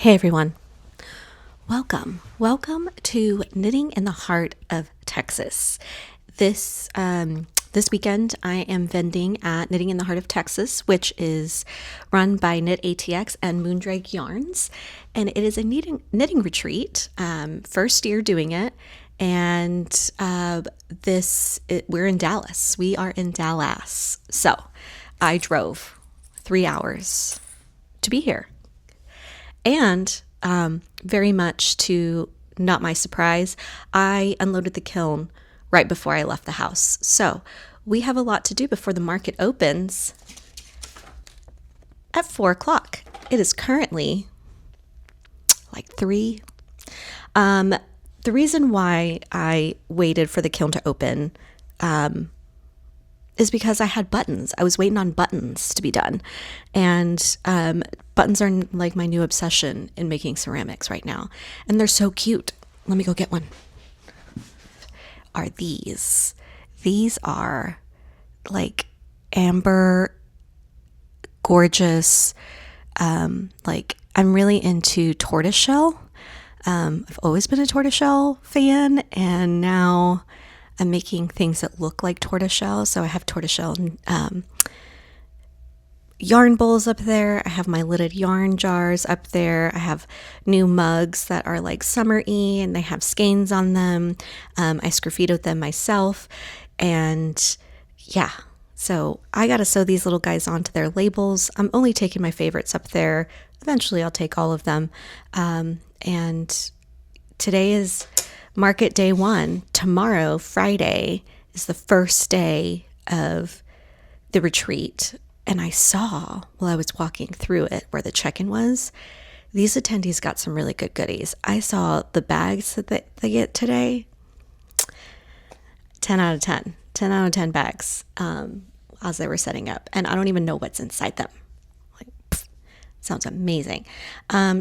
Hey everyone, welcome to Knitting in the Heart of Texas. This weekend I am vending at Knitting in the Heart of Texas, which is run by Knit ATX and Moondrake Yarns, and it is a knitting retreat. First year doing it, and we're in Dallas. We are in Dallas, so I drove 3 hours to be here. And very much to not my surprise, I unloaded the kiln right before I left the house. So we have a lot to do before the market opens at 4 o'clock. It is currently like 3. The reason why I waited for the kiln to open is because I had buttons. I was waiting on buttons to be done. And buttons are like my new obsession in making ceramics right now. And they're so cute. Let me go get one. Are these. These are like amber, gorgeous, like I'm really into tortoiseshell. I've always been a tortoiseshell fan, and now I'm making things that look like tortoiseshell. So I have tortoiseshell yarn bowls up there. I have my lidded yarn jars up there. I have new mugs that are like summer-y and they have skeins on them. I sgraffitoed them myself. And yeah, so I got to sew these little guys onto their labels. I'm only taking my favorites up there. Eventually I'll take all of them. And today is market day 1. Tomorrow, Friday, is the first day of the retreat. And I saw while I was walking through it where the check-in was, these attendees got some really good goodies. I saw the bags that they get today. 10 out of 10. 10 out of 10 bags as they were setting up. And I don't even know what's inside them. Sounds amazing.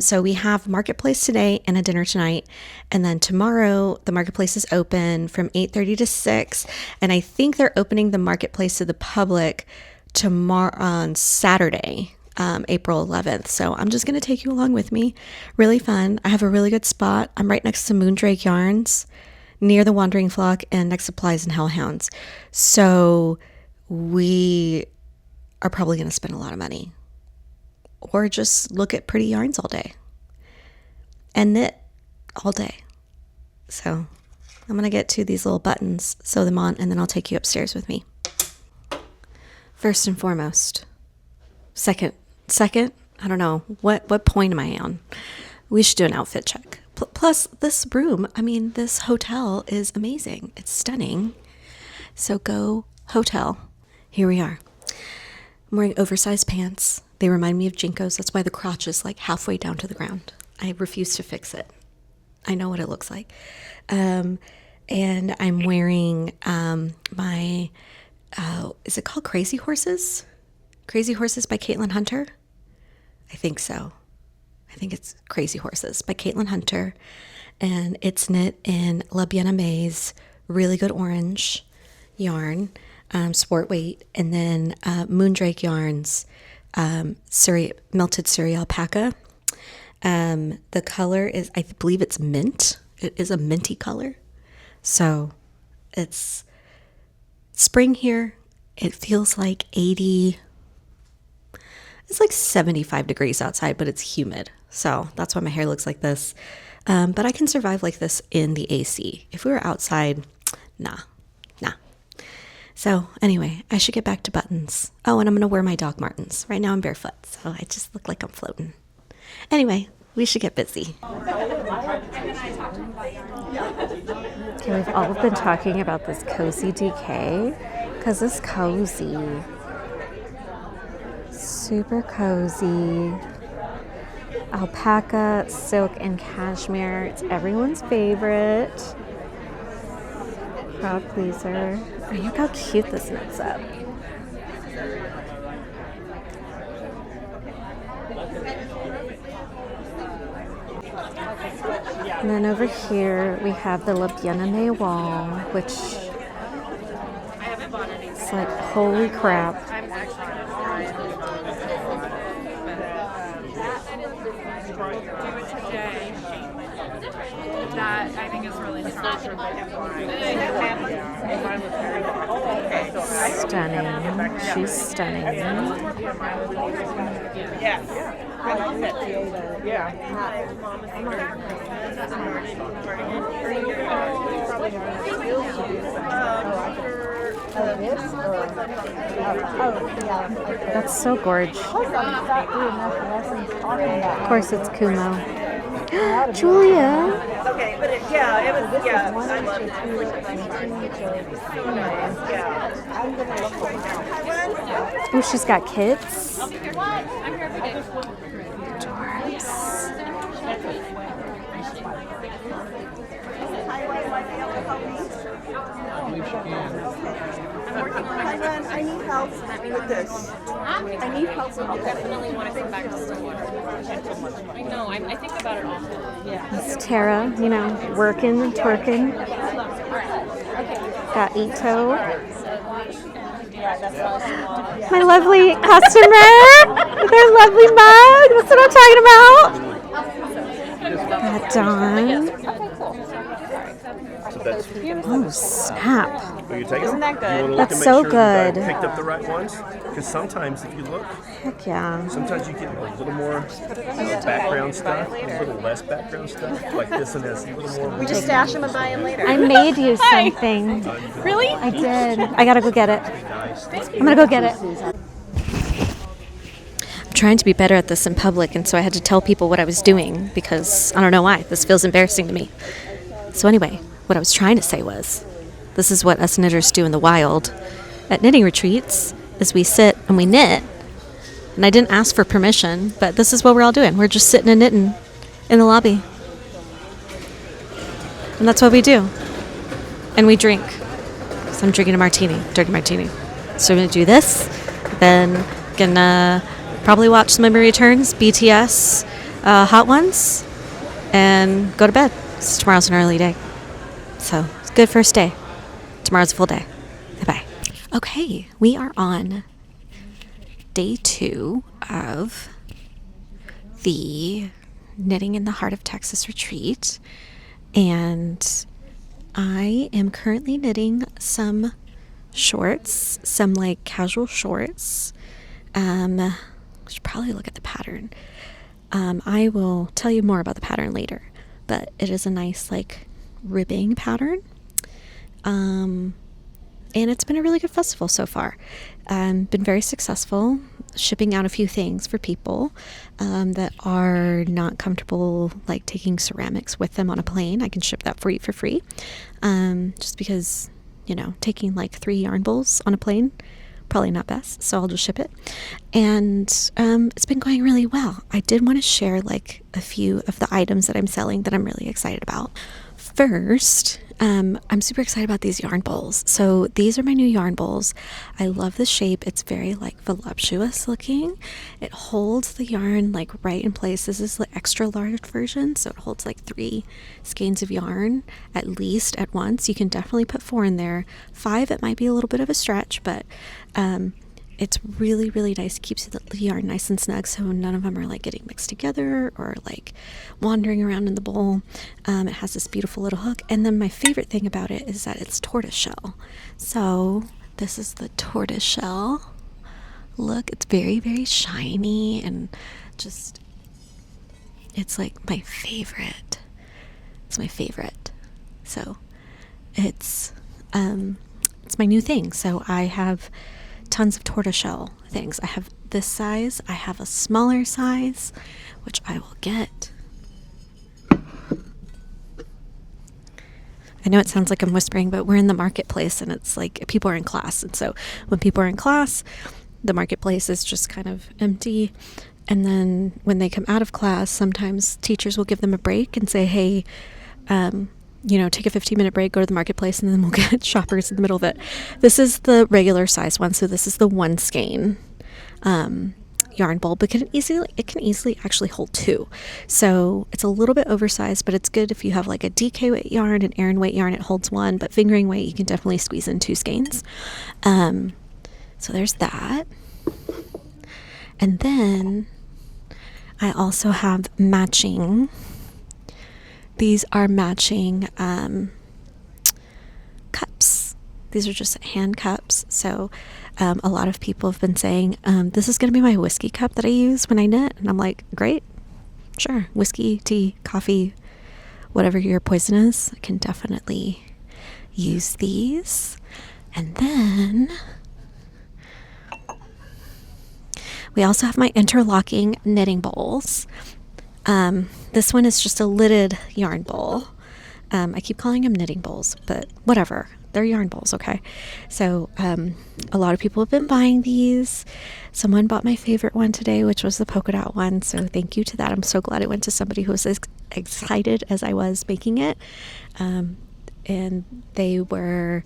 So we have marketplace today and a dinner tonight. And then tomorrow, the marketplace is open from 8:30 to 6. And I think they're opening the marketplace to the public tomorrow on Saturday, April 11th. So I'm just going to take you along with me. Really fun. I have a really good spot. I'm right next to Moondrake Yarns, near the Wandering Flock and next Supplies and Hellhounds. So we are probably going to spend a lot of money. Or just look at pretty yarns all day and knit all day. So I'm going to get to these little buttons, sew them on, and then I'll take you upstairs with me. First and foremost. Second, I don't know. What point am I on? We should do an outfit check. Plus, this room, this hotel is amazing. It's stunning. So go hotel. Here we are. I'm wearing oversized pants. They remind me of Jinkos. That's why the crotch is like halfway down to the ground. I refuse to fix it. I know what it looks like. And I'm wearing my, is it called Crazy Horses? Crazy Horses by Caitlin Hunter? I think so. I think it's Crazy Horses by Caitlin Hunter. And it's knit in La Bien-Aimée really good orange yarn, sport weight. And then Moondrake Yarns, melted Surrey alpaca. The color is, I believe it's mint. It is a minty color. So it's spring here. It feels like 80. It's like 75 degrees outside, but it's humid. So that's why my hair looks like this. But I can survive like this in the AC. If we were outside, nah. So anyway, I should get back to buttons. Oh, and I'm going to wear my Doc Martens. Right now I'm barefoot, so I just look like I'm floating. Anyway, we should get busy. Okay, we've all been talking about this cozy DK because it's cozy. Super cozy. Alpaca, silk, and cashmere. It's everyone's favorite. Crowd pleaser. Look how cute this knits up. And then over here we have the La Bien-Aimée wall, which is like, holy crap. today. That I think is really strong. Stunning. She's stunning. Yes. I like that too. Yeah. That's so gorgeous. Of course, it's Kumo. Julia. Okay, but it was, I love it. Oh, she's got kits. I need help with this. I need help with this. Definitely want to come back to Stillwater. I know. I think about it often. Yeah. It's Tara, working and twerking. Got Ito. My lovely customer. Their lovely mug. That's what I'm talking about. Got Dawn. Oh, snap. Will you take them? Isn't that good? That's so good. Picked up the right ones? Because sometimes if you look, Heck yeah. sometimes you get a little more background stuff, a little less background stuff. Like this one has a little more. We just stash them and buy them later. I made you something. Really? I did. I gotta go get it. I'm gonna go get it. I'm trying to be better at this in public, and so I had to tell people what I was doing because I don't know why. This feels embarrassing to me. So anyway, what I was trying to say was, this is what us knitters do in the wild at knitting retreats, is we sit and we knit. And I didn't ask for permission, but this is what we're all doing. We're just sitting and knitting in the lobby. And that's what we do. And we drink. So I'm drinking a martini, dirty martini. So I'm going to do this, then gonna probably watch some Memory Returns, BTS, Hot Ones, and go to bed. So tomorrow's an early day. So it's a good first day. Tomorrow's a full day. Bye-bye. Okay, we are on day 2 of the Knitting in the Heart of Texas retreat. And I am currently knitting some shorts, some like casual shorts. I should probably look at the pattern. I will tell you more about the pattern later, but it is a nice like ribbing pattern. And it's been a really good festival so far. Been very successful, shipping out a few things for people that are not comfortable like taking ceramics with them on a plane. I can ship that for you for free. Just because, taking like 3 yarn bowls on a plane, probably not best, so I'll just ship it. And it's been going really well. I did want to share like a few of the items that I'm selling that I'm really excited about. First, I'm super excited about these yarn bowls. So these are my new yarn bowls. I love the shape. It's very like voluptuous looking. It holds the yarn like right in place. This is the extra large version, so it holds like 3 skeins of yarn at least at once. You can definitely put 4 in there. 5, it might be a little bit of a stretch, but it's really, really nice. It keeps the yarn nice and snug, so none of them are like getting mixed together or like wandering around in the bowl. It has this beautiful little hook, and then my favorite thing about it is that it's tortoiseshell. So this is the tortoiseshell look. It's very, very shiny and just, it's like my favorite. It's my favorite. So it's my new thing. So I have tons of tortoiseshell things. I have this size. I have a smaller size, which I will get. I know it sounds like I'm whispering, but we're in the marketplace and it's like people are in class. And so when people are in class, the marketplace is just kind of empty. And then when they come out of class, sometimes teachers will give them a break and say, hey, take a 15-minute break, go to the marketplace, and then we'll get shoppers in the middle of it. This is the regular size one, so this is the 1 skein yarn bowl, but it can easily actually hold 2. So it's a little bit oversized, but it's good if you have like a DK weight yarn, an Aran weight yarn, it holds 1, but fingering weight, you can definitely squeeze in 2 skeins. So there's that. And then I also have matching. These are matching cups. These are just hand cups. So a lot of people have been saying, this is going to be my whiskey cup that I use when I knit. And I'm like, great. Sure. Whiskey, tea, coffee, whatever your poison is, I can definitely use these. And then we also have my interlocking knitting bowls. This one is just a lidded yarn bowl. I keep calling them knitting bowls, but whatever. They're yarn bowls, okay? So a lot of people have been buying these. Someone bought my favorite one today, which was the polka dot one. So thank you to that. I'm so glad it went to somebody who was as excited as I was making it. And they were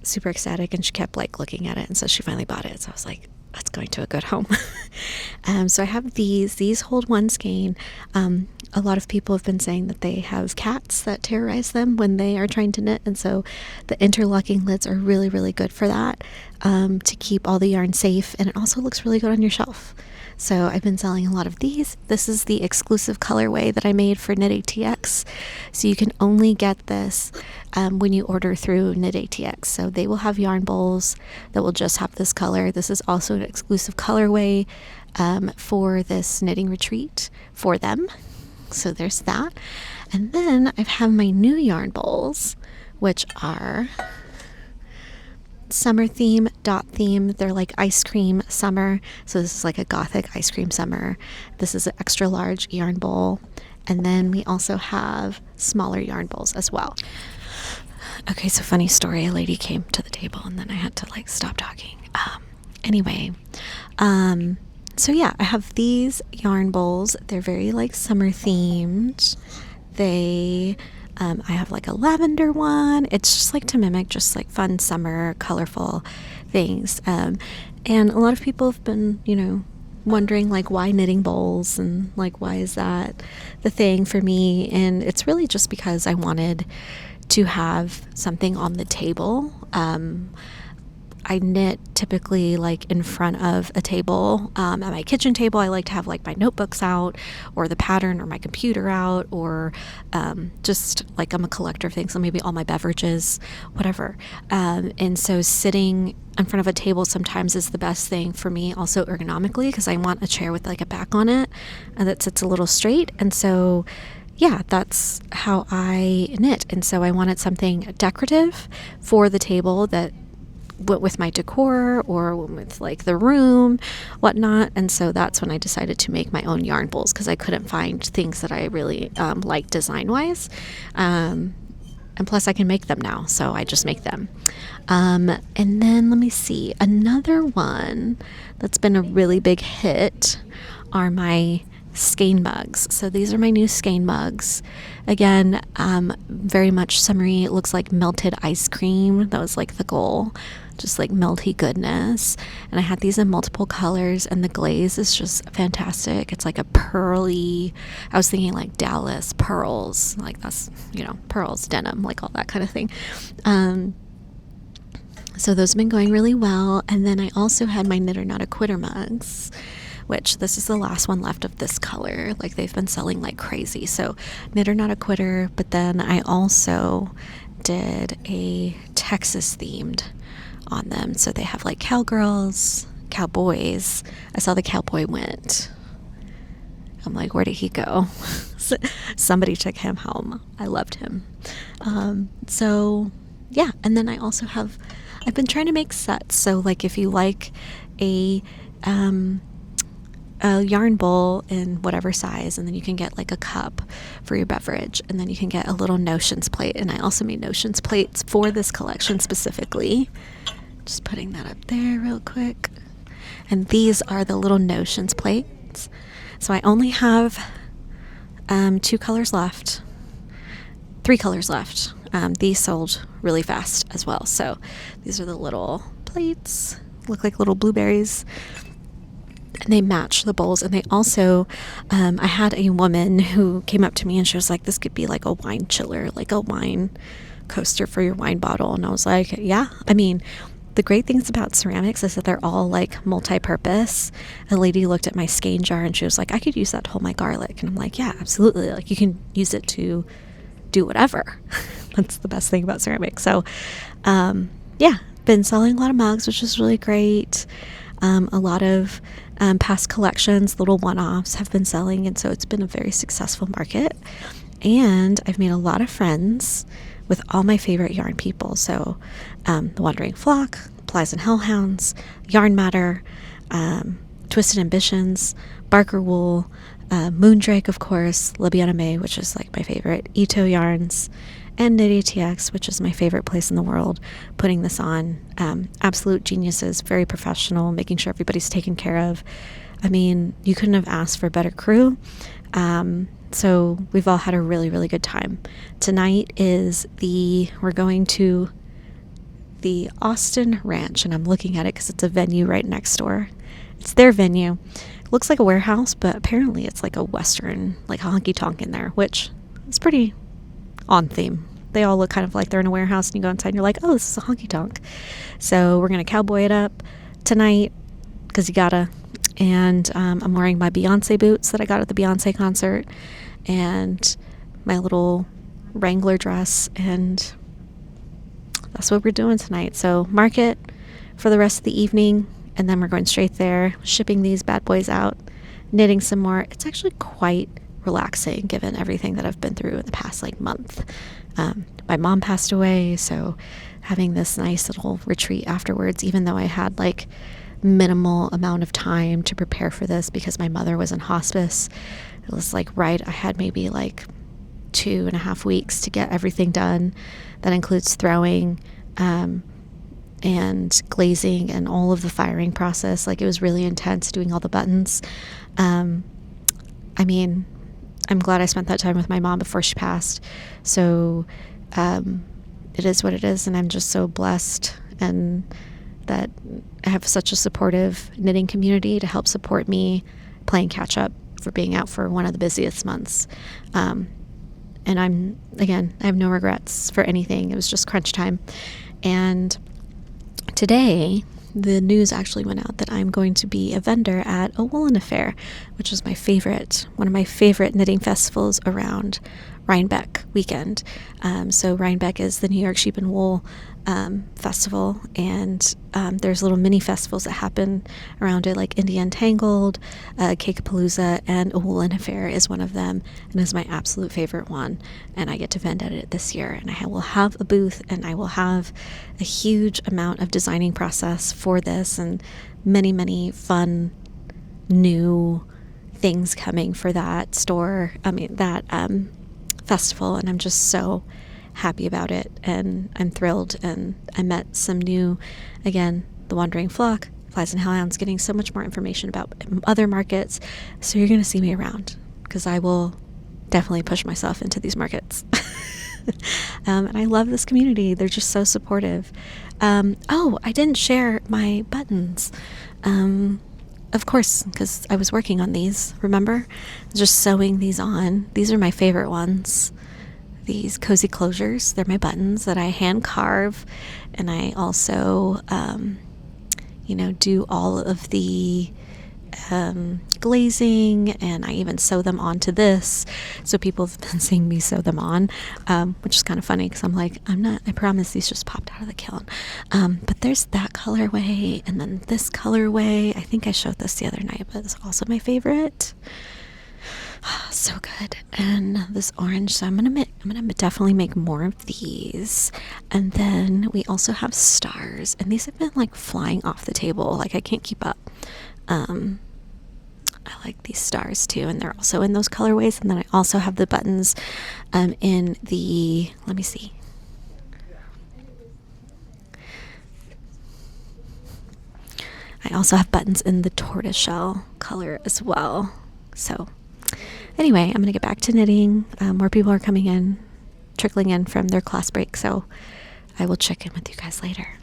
super ecstatic, and she kept like looking at it, and so she finally bought it. So I was like, that's going to a good home. So I have these hold one skein. A lot of people have been saying that they have cats that terrorize them when they are trying to knit, and so the interlocking lids are really, really good for that, to keep all the yarn safe, and it also looks really good on your shelf. So I've been selling a lot of these. This is the exclusive colorway that I made for Knit ATX. So you can only get this when you order through Knit ATX. So they will have yarn bowls that will just have this color. This is also an exclusive colorway for this knitting retreat for them. So there's that. And then I have my new yarn bowls, which are summer theme, dot theme. They're like ice cream summer. So this is like a gothic ice cream summer. This is an extra large yarn bowl. And then we also have smaller yarn bowls as well. Okay, so funny story. A lady came to the table and then I had to like stop talking. So yeah, I have these yarn bowls. They're very like summer themed. I have like a lavender one. It's just like to mimic just like fun summer colorful things. And a lot of people have been, wondering like why knitting bowls and like why is that the thing for me. And it's really just because I wanted to have something on the table. I knit typically like in front of a table. At my kitchen table, I like to have like my notebooks out or the pattern or my computer out, or just like I'm a collector of things, so maybe all my beverages, whatever. And so sitting in front of a table sometimes is the best thing for me, also ergonomically, because I want a chair with like a back on it that sits a little straight. And so yeah, that's how I knit. And so I wanted something decorative for the table that with my decor or with like the room, whatnot. And so that's when I decided to make my own yarn bowls, because I couldn't find things that I really like design wise. And plus I can make them now, so I just make them. And then let me see, another one that's been a really big hit are my skein mugs. So these are my new skein mugs. Again, very much summery. It looks like melted ice cream. That was like the goal, just like melty goodness. And I had these in multiple colors, and the glaze is just fantastic. It's like a pearly, I was thinking like Dallas pearls, like that's, pearls, denim, like all that kind of thing. So those have been going really well. And then I also had my Knitter Not a Quitter mugs, which this is the last one left of this color. Like they've been selling like crazy. So Knitter Not a Quitter, but then I also did a Texas themed on them. So they have like cowgirls, cowboys. I saw the cowboy went. I'm like, where did he go? Somebody took him home. I loved him. So yeah. And then I also I've been trying to make sets. So like if you like a yarn bowl in whatever size, and then you can get like a cup for your beverage, and then you can get a little notions plate. And I also made notions plates for this collection specifically. Just putting that up there real quick. And these are the little notions plates. So I only have 2 colors left, 3 colors left. These sold really fast as well. So these are the little plates, look like little blueberries. And they match the bowls. And they also, I had a woman who came up to me and she was like, this could be like a wine chiller, like a wine coaster for your wine bottle. And I was like, yeah, I mean, the great things about ceramics is that they're all like multi-purpose. A lady looked at my skein jar and she was like, I could use that to hold my garlic. And I'm like, yeah, absolutely. Like you can use it to do whatever. That's the best thing about ceramics. So, yeah, been selling a lot of mugs, which is really great. A lot of past collections, little one-offs have been selling. And so it's been a very successful market. And I've made a lot of friends with all my favorite yarn people. So the Wandering Flock, Plies and Hellhounds, Yarn Matter, Twisted Ambitions, Barker Wool, Moondrake, of course, Libiana May, which is like my favorite, Ito Yarns, and Knit ATX, which is my favorite place in the world, putting this on. Absolute geniuses, very professional, making sure everybody's taken care of. I mean, you couldn't have asked for a better crew. So we've all had a really, really good time. Tonight we're going to the Austin Ranch, and I'm looking at it because it's a venue right next door. It's their venue. It looks like a warehouse, but apparently it's like a Western, like a honky-tonk in there, which is pretty on theme. They all look kind of like they're in a warehouse, and you go inside and you're like, oh, this is a honky-tonk. So we're going to cowboy it up tonight because you gotta. And I'm wearing my Beyonce boots that I got at the Beyonce concert and my little Wrangler dress, and that's what we're doing tonight. So market for the rest of the evening, and then we're going straight there, shipping these bad boys out, knitting some more. It's actually quite relaxing given everything that I've been through in the past like month. My mom passed away, so having this nice little retreat afterwards, even though I had like minimal amount of time to prepare for this because my mother was in hospice. It was like, I had maybe like 2.5 weeks to get everything done. That includes throwing, and glazing and all of the firing process. Like it was really intense doing all the buttons. I mean, I'm glad I spent that time with my mom before she passed. So, it is what it is. And I'm just so blessed and that I have such a supportive knitting community to help support me playing catch up for being out for one of the busiest months. And I have no regrets for anything. It was just crunch time. And today, the news actually went out that I'm going to be a vendor at a woolen affair, which is one of my favorite knitting festivals around Rhinebeck weekend. So Rhinebeck is the New York Sheep and Wool festival, and there's little mini festivals that happen around it, like India Entangled, Cakapalooza, and a woolen affair is one of them, and is my absolute favorite one. And I get to vend at it this year, and I will have a booth, and I will have a huge amount of designing process for this, and many, many fun new things coming for that festival, and I'm just so happy about it, and I'm thrilled. And I met some new, again, the Wandering Flock, Flies and Hellhounds, getting so much more information about other markets. So you're going to see me around because I will definitely push myself into these markets. And I love this community. They're just so supportive. I didn't share my buttons. Of course, because I was working on these, remember? Just sewing these on. These are my favorite ones. These cozy closures, they're my buttons that I hand carve, and I also, do all of the glazing, and I even sew them onto this. So people have been seeing me sew them on, which is kind of funny because I'm like, I promise these just popped out of the kiln. But there's that colorway, and then this colorway. I think I showed this the other night, but it's also my favorite. So good. And this orange, so I'm gonna definitely make more of these. And then we also have stars, and these have been like flying off the table, like I can't keep up. I like these stars too, and they're also in those colorways. And then I also have the buttons in the, let me see, I also have buttons in the tortoiseshell color as well. So anyway, I'm going to get back to knitting. More people are coming in, trickling in from their class break, so I will check in with you guys later.